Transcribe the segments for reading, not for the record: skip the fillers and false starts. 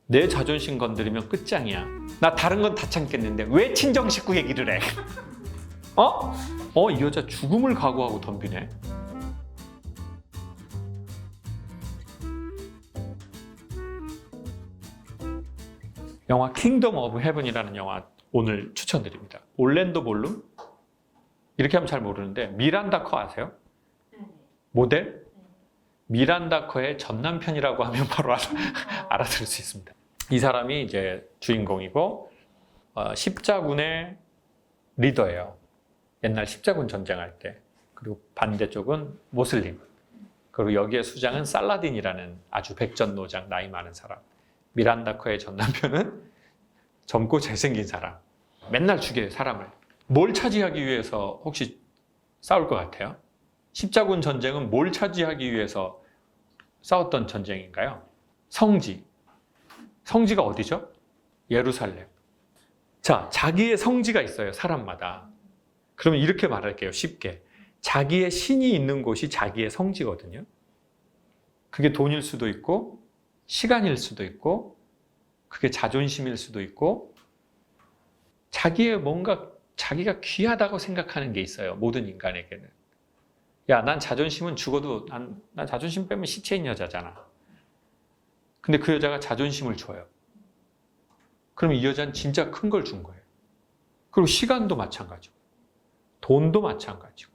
내 자존심 건드리면 끝장이야. 나 다른 건 다 참겠는데 왜 친정 식구 얘기를 해? 이 여자 죽음을 각오하고 덤비네. 영화 킹덤 오브 헤븐이라는 영화 오늘 추천드립니다. 올랜도 블룸? 이렇게 하면 잘 모르는데 미란다 커 아세요? 모델? 미란다 커의 전 남편이라고 하면 바로 알아들을 수 있습니다. 이 사람이 이제 주인공이고 십자군의 리더예요. 옛날 십자군 전쟁할 때. 그리고 반대쪽은 모슬림. 그리고 여기에 수장은 살라딘이라는 아주 백전노장 나이 많은 사람. 미란다 커의 전 남편은 젊고 잘생긴 사람. 맨날 죽여요, 사람을. 뭘 차지하기 위해서 혹시 싸울 것 같아요? 십자군 전쟁은 뭘 차지하기 위해서 싸웠던 전쟁인가요? 성지. 성지가 어디죠? 예루살렘. 자, 자기의 성지가 있어요, 사람마다. 그러면 이렇게 말할게요, 쉽게. 자기의 신이 있는 곳이 자기의 성지거든요. 그게 돈일 수도 있고, 시간일 수도 있고, 그게 자존심일 수도 있고, 자기의 뭔가 자기가 귀하다고 생각하는 게 있어요, 모든 인간에게는. 야, 난 자존심은 죽어도 난 자존심 빼면 시체인 여자잖아. 근데 그 여자가 자존심을 줘요. 그럼 이 여자는 진짜 큰 걸 준 거예요. 그리고 시간도 마찬가지고, 돈도 마찬가지고.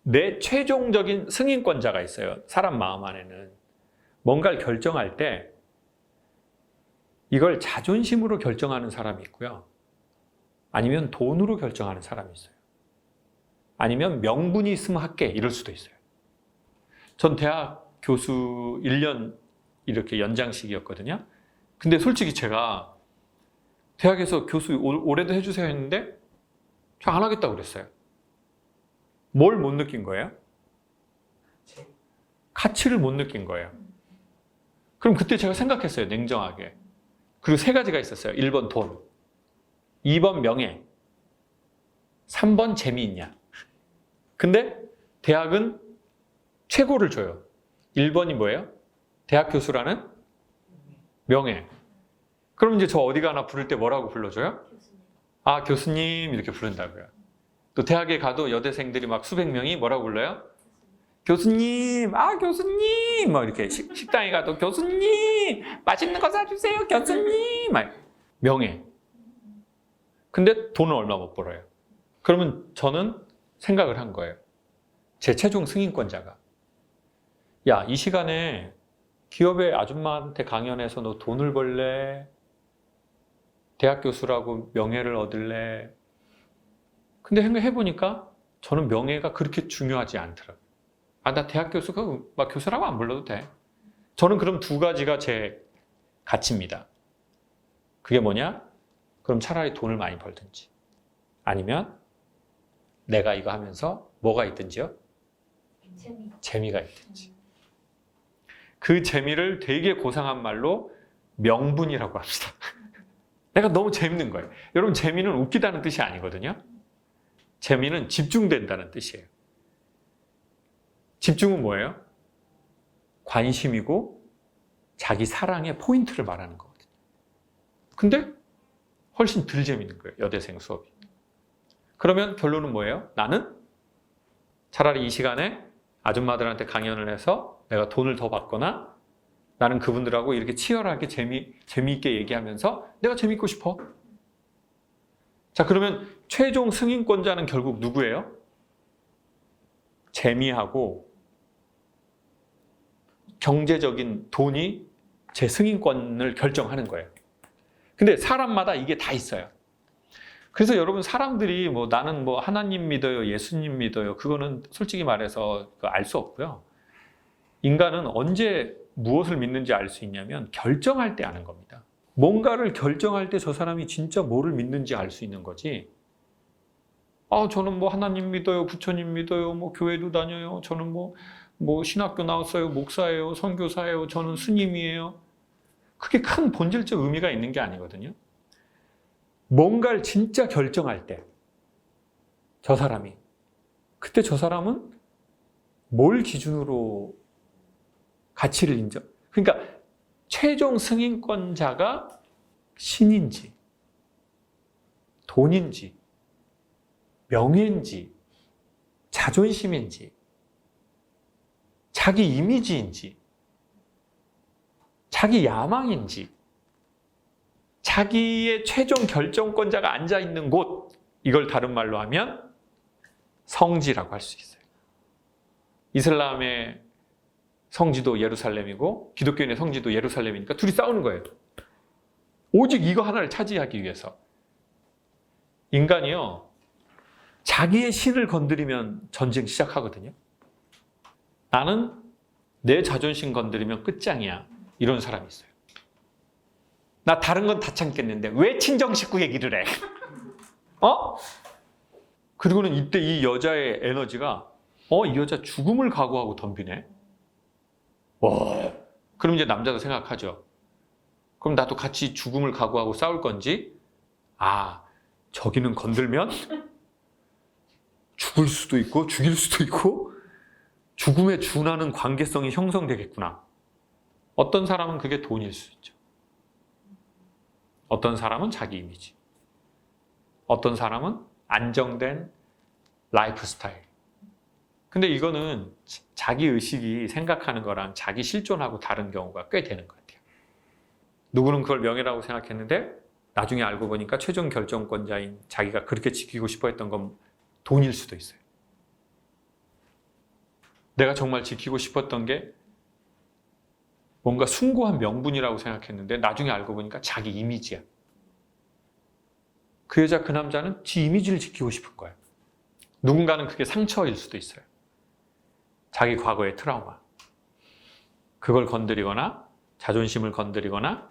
내 최종적인 승인권자가 있어요, 사람 마음 안에는. 뭔가를 결정할 때 이걸 자존심으로 결정하는 사람이 있고요. 아니면 돈으로 결정하는 사람이 있어요. 아니면 명분이 있으면 할게 이럴 수도 있어요. 전 대학 교수 1년 이렇게 연장식이었거든요. 근데 솔직히 제가 대학에서 교수 올해도 해주세요 했는데 저 안 하겠다고 그랬어요. 뭘 못 느낀 거예요? 가치를 못 느낀 거예요. 그럼 그때 제가 생각했어요, 냉정하게. 그리고 3가지가 있었어요. 1번 돈, 2번 명예, 3번 재미있냐. 근데 대학은 최고를 줘요. 1번이 뭐예요? 대학 교수라는 명예. 그럼 이제 저 어디 가나 부를 때 뭐라고 불러줘요? 아, 교수님 이렇게 부른다고요. 또 대학에 가도 여대생들이 막 수백 명이 뭐라고 불러요? 교수님, 아 교수님, 막 이렇게 식당에 가도 교수님, 맛있는 거 사주세요, 교수님, 막 명예. 근데 돈은 얼마 못 벌어요. 그러면 저는 생각을 한 거예요. 제 최종 승인권자가. 야, 이 시간에 기업의 아줌마한테 강연해서 너 돈을 벌래? 대학 교수라고 명예를 얻을래? 근데 생각해보니까 저는 명예가 그렇게 중요하지 않더라고요. 아, 나 대학 교수가 막 교수라고 안 불러도 돼. 저는 그럼 2가지가 제 가치입니다. 그게 뭐냐? 그럼 차라리 돈을 많이 벌든지 아니면 내가 이거 하면서 뭐가 있든지요? 재미가 있든지. 그 재미를 되게 고상한 말로 명분이라고 합시다. 내가 너무 재밌는 거예요. 여러분, 재미는 웃기다는 뜻이 아니거든요. 재미는 집중된다는 뜻이에요. 집중은 뭐예요? 관심이고 자기 사랑의 포인트를 말하는 거거든요. 근데 훨씬 덜 재밌는 거예요, 여대생 수업이. 그러면 결론은 뭐예요? 나는 차라리 이 시간에 아줌마들한테 강연을 해서 내가 돈을 더 받거나 나는 그분들하고 이렇게 치열하게 재미있게 얘기하면서 내가 재밌고 싶어. 자, 그러면 최종 승인권자는 결국 누구예요? 재미하고 경제적인 돈이 제 승인권을 결정하는 거예요. 근데 사람마다 이게 다 있어요. 그래서 여러분, 사람들이 뭐 나는 뭐 하나님 믿어요, 예수님 믿어요, 그거는 솔직히 말해서 알 수 없고요. 인간은 언제 무엇을 믿는지 알 수 있냐면 결정할 때 아는 겁니다. 뭔가를 결정할 때 저 사람이 진짜 뭐를 믿는지 알 수 있는 거지. 아, 저는 뭐 하나님 믿어요, 부처님 믿어요, 뭐 교회도 다녀요, 저는 뭐 신학교 나왔어요, 목사예요, 선교사예요, 저는 스님이에요. 그게 큰 본질적 의미가 있는 게 아니거든요. 뭔가를 진짜 결정할 때 저 사람이, 그때 저 사람은 뭘 기준으로 가치를 인정? 그러니까 최종 승인권자가 신인지, 돈인지, 명예인지, 자존심인지, 자기 이미지인지, 자기 야망인지, 자기의 최종 결정권자가 앉아있는 곳, 이걸 다른 말로 하면 성지라고 할 수 있어요. 이슬람의 성지도 예루살렘이고 기독교인의 성지도 예루살렘이니까 둘이 싸우는 거예요. 오직 이거 하나를 차지하기 위해서. 인간이요, 자기의 신을 건드리면 전쟁 시작하거든요. 나는 내 자존심 건드리면 끝장이야. 이런 사람이 있어요. 나 다른 건 다 참겠는데 왜 친정 식구 얘기를 해? 그리고는 이때 이 여자의 에너지가 이 여자 죽음을 각오하고 덤비네. 그럼 이제 남자도 생각하죠. 그럼 나도 같이 죽음을 각오하고 싸울 건지, 저기는 건들면 죽을 수도 있고 죽일 수도 있고 죽음에 준하는 관계성이 형성되겠구나. 어떤 사람은 그게 돈일 수 있죠. 어떤 사람은 자기 이미지, 어떤 사람은 안정된 라이프 스타일. 근데 이거는 자기 의식이 생각하는 거랑 자기 실존하고 다른 경우가 꽤 되는 것 같아요. 누구는 그걸 명예라고 생각했는데 나중에 알고 보니까 최종 결정권자인 자기가 그렇게 지키고 싶어 했던 건 돈일 수도 있어요. 내가 정말 지키고 싶었던 게 뭔가 숭고한 명분이라고 생각했는데 나중에 알고 보니까 자기 이미지야. 그 여자, 그 남자는 지 이미지를 지키고 싶은 거야. 누군가는 그게 상처일 수도 있어요. 자기 과거의 트라우마. 그걸 건드리거나 자존심을 건드리거나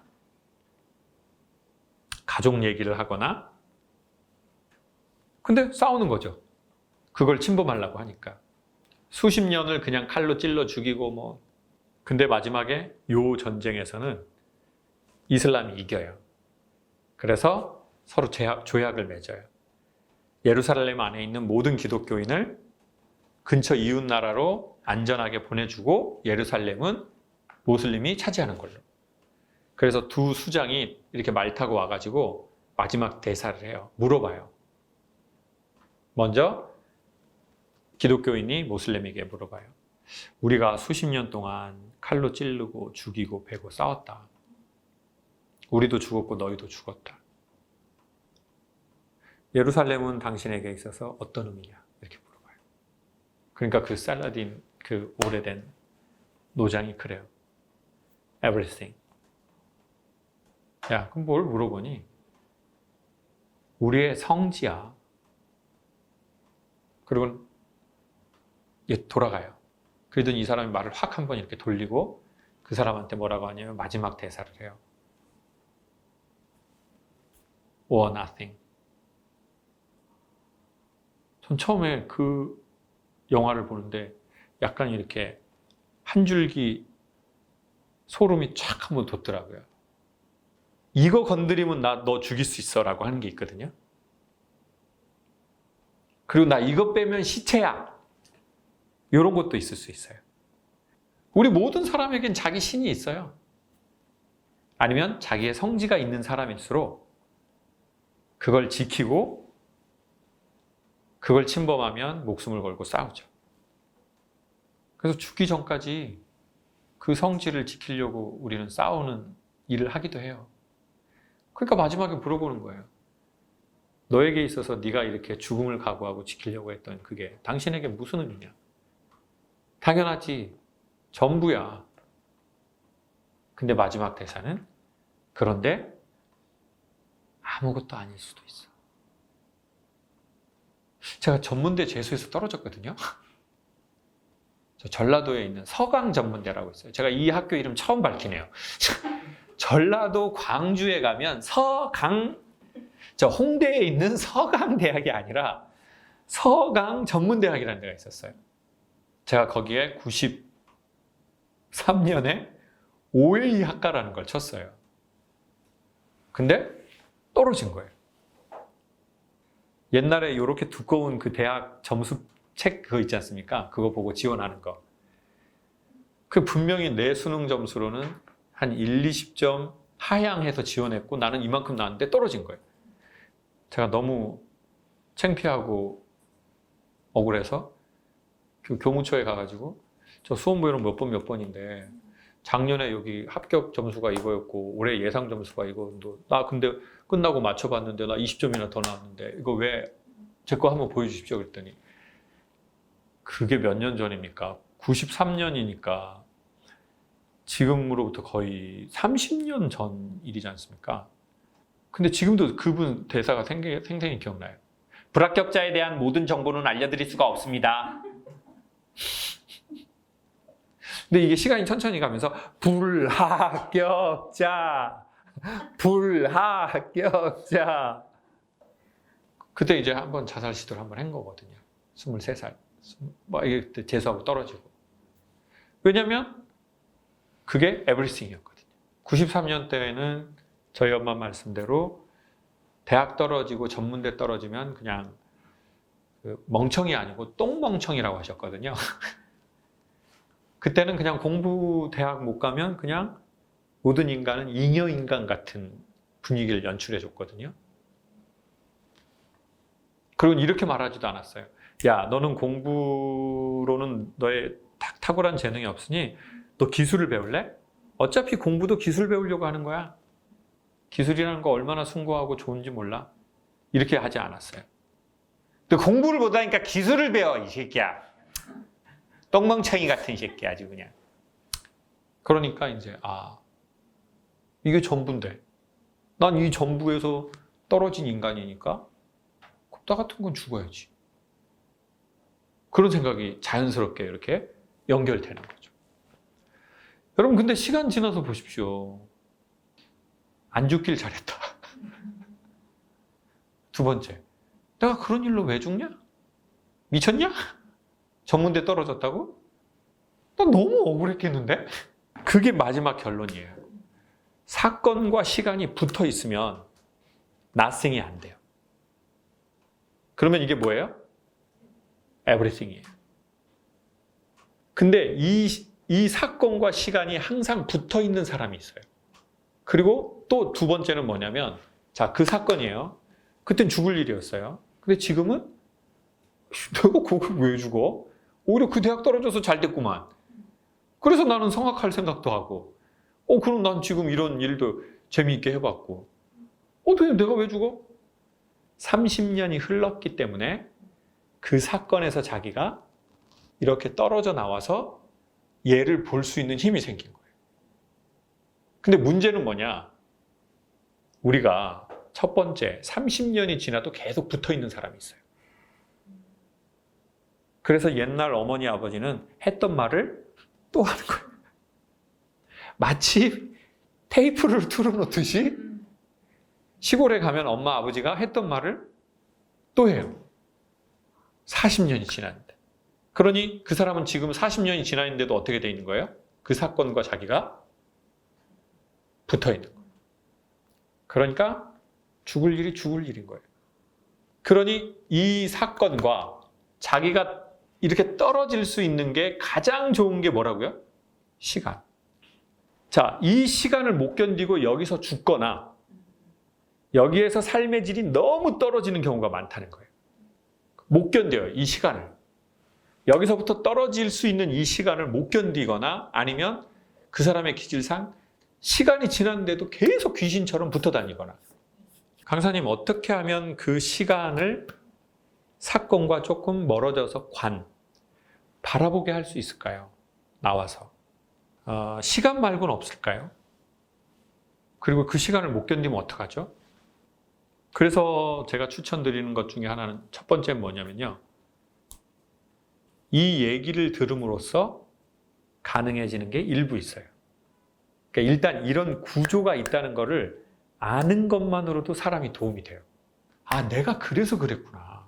가족 얘기를 하거나, 근데 싸우는 거죠. 그걸 침범하려고 하니까. 수십 년을 그냥 칼로 찔러 죽이고 근데 마지막에 요 전쟁에서는 이슬람이 이겨요. 그래서 서로 조약을 맺어요. 예루살렘 안에 있는 모든 기독교인을 근처 이웃 나라로 안전하게 보내주고 예루살렘은 모슬림이 차지하는 걸로. 그래서 두 수장이 이렇게 말 타고 와가지고 마지막 대사를 해요. 물어봐요. 먼저 기독교인이 모슬렘에게 물어봐요. 우리가 수십 년 동안 칼로 찌르고 죽이고 베고 싸웠다. 우리도 죽었고 너희도 죽었다. 예루살렘은 당신에게 있어서 어떤 의미냐? 이렇게 물어봐요. 그러니까 그 살라딘, 그 오래된 노장이 그래요. Everything. 야, 그럼 뭘 물어보니? 우리의 성지야. 그리고 돌아가요. 그러더니 이 사람이 말을 확 한번 이렇게 돌리고 그 사람한테 뭐라고 하냐면 마지막 대사를 해요. Or nothing. 전 처음에 그 영화를 보는데 약간 이렇게 한 줄기 소름이 촥 한번 돋더라고요. 이거 건드리면 너 죽일 수 있어 라고 하는 게 있거든요. 그리고 나 이거 빼면 시체야. 이런 것도 있을 수 있어요. 우리 모든 사람에겐 자기 신이 있어요. 아니면 자기의 성지가 있는 사람일수록 그걸 지키고 그걸 침범하면 목숨을 걸고 싸우죠. 그래서 죽기 전까지 그 성지를 지키려고 우리는 싸우는 일을 하기도 해요. 그러니까 마지막에 물어보는 거예요. 너에게 있어서 네가 이렇게 죽음을 각오하고 지키려고 했던 그게 당신에게 무슨 의미냐? 당연하지. 전부야. 근데 마지막 대사는 그런데 아무것도 아닐 수도 있어. 제가 전문대 재수에서 떨어졌거든요. 저 전라도에 있는 서강 전문대라고 있어요. 제가 이 학교 이름 처음 밝히네요. 전라도 광주에 가면 저 홍대에 있는 서강대학이 아니라 서강 전문대학이라는 데가 있었어요. 제가 거기에 93년에 OA 학과라는 걸 쳤어요. 근데 떨어진 거예요. 옛날에 이렇게 두꺼운 그 대학 점수 책 그거 있지 않습니까? 그거 보고 지원하는 거. 그 분명히 내 수능 점수로는 한 1, 20점 하향해서 지원했고 나는 이만큼 나왔는데 떨어진 거예요. 제가 너무 창피하고 억울해서 그 교무처에 가가지고 저 수험부에는 몇 번인데 작년에 여기 합격 점수가 이거였고 올해 예상 점수가 이거인데 나 근데 끝나고 맞춰봤는데 나 20점이나 더 나왔는데 이거 왜 제 거 한번 보여주십시오 그랬더니 그게 몇 년 전입니까? 93년이니까 지금으로부터 거의 30년 전 일이지 않습니까? 근데 지금도 그분 대사가 생생히 기억나요. 불합격자에 대한 모든 정보는 알려드릴 수가 없습니다. 근데 이게 시간이 천천히 가면서 불합격자 그때 이제 한번 자살 시도를 한번 한 거거든요. 23살. 막 이게 재수하고 떨어지고. 왜냐면 그게 에브리띵이었거든요. 93년 때에는 저희 엄마 말씀대로 대학 떨어지고 전문대 떨어지면 그냥 그 멍청이 아니고 똥멍청이라고 하셨거든요. 그때는 그냥 공부 대학 못 가면 그냥 모든 인간은 잉여인간 같은 분위기를 연출해 줬거든요. 그리고 이렇게 말하지도 않았어요. 야, 너는 공부로는 너의 탁월한 재능이 없으니 너 기술을 배울래? 어차피 공부도 기술 배우려고 하는 거야. 기술이라는 거 얼마나 숭고하고 좋은지 몰라. 이렇게 하지 않았어요. 근데 공부를 못하니까 기술을 배워, 이 새끼야. 똥멍청이 같은 새끼 아주 그냥. 그러니까 이제 이게 전부인데 난 이 전부에서 떨어진 인간이니까 나 같은 건 죽어야지. 그런 생각이 자연스럽게 이렇게 연결되는 거죠. 여러분 근데 시간 지나서 보십시오. 안 죽길 잘했다. 두 번째, 내가 그런 일로 왜 죽냐? 미쳤냐? 전문대 떨어졌다고? 나 너무 억울했겠는데? 그게 마지막 결론이에요. 사건과 시간이 붙어 있으면 nothing이 안 돼요. 그러면 이게 뭐예요? everything이에요. 근데 이 사건과 시간이 항상 붙어 있는 사람이 있어요. 그리고 또 두 번째는 뭐냐면, 자, 그 사건이에요. 그땐 죽을 일이었어요. 근데 지금은 내가 거기 왜 죽어? 오히려 그 대학 떨어져서 잘 됐구만. 그래서 나는 성악할 생각도 하고, 그럼 난 지금 이런 일도 재미있게 해봤고, 내가 왜 죽어? 30년이 흘렀기 때문에 그 사건에서 자기가 이렇게 떨어져 나와서 얘를 볼 수 있는 힘이 생긴 거예요. 근데 문제는 뭐냐? 우리가 첫 번째, 30년이 지나도 계속 붙어 있는 사람이 있어요. 그래서 옛날 어머니, 아버지는 했던 말을 또 하는 거예요. 마치 테이프를 틀어놓듯이 시골에 가면 엄마, 아버지가 했던 말을 또 해요. 40년이 지났는데. 그러니 그 사람은 지금 40년이 지났는데도 어떻게 돼 있는 거예요? 그 사건과 자기가 붙어 있는 거예요. 그러니까 죽을 일이 죽을 일인 거예요. 그러니 이 사건과 자기가 이렇게 떨어질 수 있는 게 가장 좋은 게 뭐라고요? 시간. 자, 이 시간을 못 견디고 여기서 죽거나 여기에서 삶의 질이 너무 떨어지는 경우가 많다는 거예요. 못 견뎌요, 이 시간을. 여기서부터 떨어질 수 있는 이 시간을 못 견디거나 아니면 그 사람의 기질상 시간이 지났는데도 계속 귀신처럼 붙어 다니거나. 강사님, 어떻게 하면 그 시간을 사건과 조금 멀어져서 바라보게 할 수 있을까요? 나와서. 시간 말고는 없을까요? 그리고 그 시간을 못 견디면 어떡하죠? 그래서 제가 추천드리는 것 중에 하나는 첫 번째는 뭐냐면요. 이 얘기를 들음으로써 가능해지는 게 일부 있어요. 그러니까 일단 이런 구조가 있다는 거를 아는 것만으로도 사람이 도움이 돼요. 내가 그래서 그랬구나.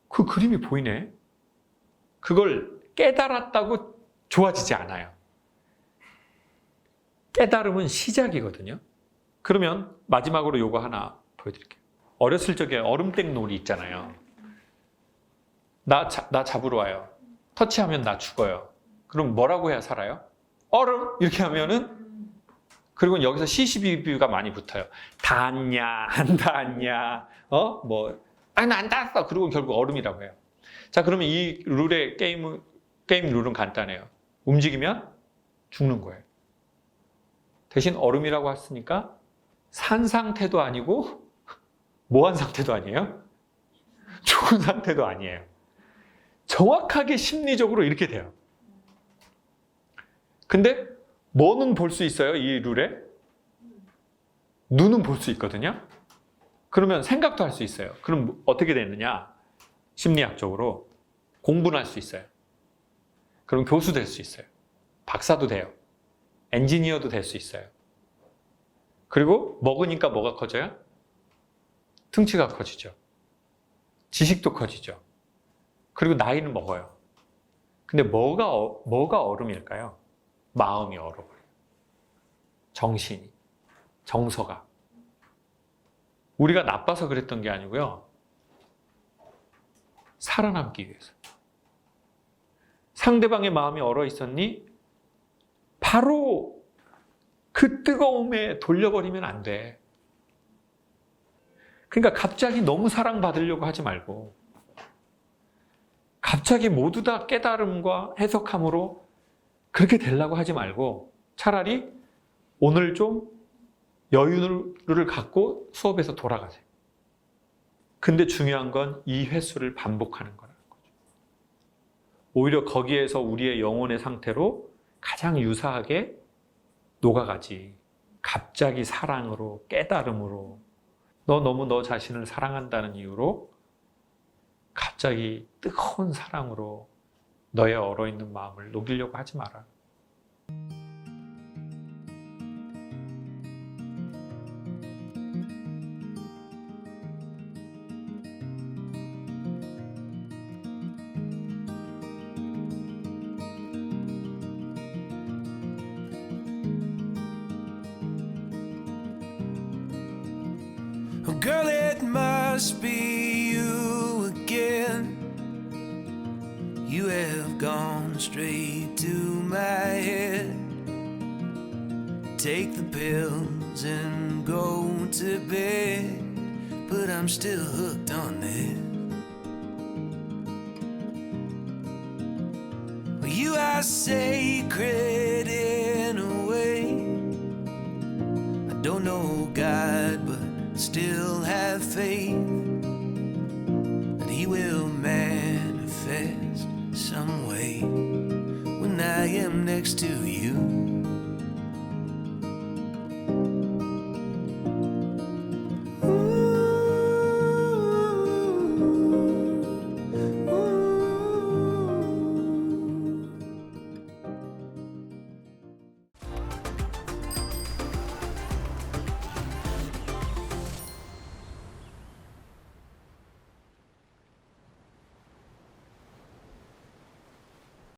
그 그림이 보이네. 그걸 깨달았다고 좋아지지 않아요. 깨달음은 시작이거든요. 그러면 마지막으로 요거 하나 보여드릴게요. 어렸을 적에 얼음땡 놀이 있잖아요. 나 잡으러 와요. 터치하면 나 죽어요. 그럼 뭐라고 해야 살아요? 얼음 이렇게 하면은, 그리고 여기서 시시비비가 많이 붙어요. 닿았냐 안 닿았냐, 아니 나 안 닿았어. 그리고 결국 얼음이라고 해요. 자, 그러면 이 룰의 게임 룰은 간단해요. 움직이면 죽는 거예요. 대신 얼음이라고 했으니까 산 상태도 아니고 뭐한 상태도 아니에요? 죽은 상태도 아니에요. 정확하게 심리적으로 이렇게 돼요. 근데 뭐는 볼 수 있어요? 이 룰에? 눈은 볼 수 있거든요. 그러면 생각도 할 수 있어요. 그럼 어떻게 되느냐? 심리학적으로 공부는 할 수 있어요. 그럼 교수 될 수 있어요. 박사도 돼요. 엔지니어도 될 수 있어요. 그리고 먹으니까 뭐가 커져요? 등치가 커지죠. 지식도 커지죠. 그리고 나이는 먹어요. 근데 뭐가 얼음일까요? 마음이 얼어버려요. 정신이, 정서가. 우리가 나빠서 그랬던 게 아니고요. 살아남기 위해서. 상대방의 마음이 얼어 있었니? 바로 그 뜨거움에 돌려버리면 안 돼. 그러니까 갑자기 너무 사랑받으려고 하지 말고, 갑자기 모두 다 깨달음과 해석함으로 그렇게 되려고 하지 말고, 차라리 오늘 좀 여유를 갖고 수업에서 돌아가세요. 근데 중요한 건 이 횟수를 반복하는 거라는 거죠. 오히려 거기에서 우리의 영혼의 상태로 가장 유사하게 녹아가지. 갑자기 사랑으로, 깨달음으로, 너무 너 자신을 사랑한다는 이유로 갑자기 뜨거운 사랑으로 너의 얼어있는 마음을 녹이려고 하지 마라. Oh, girl, it must be you again. You have gone straight to my head. Take the pills and go to bed, but I'm still hooked on this. Well, you are sacred in a way. I don't know God, but still have faith that He will manifest some way when I am next to you.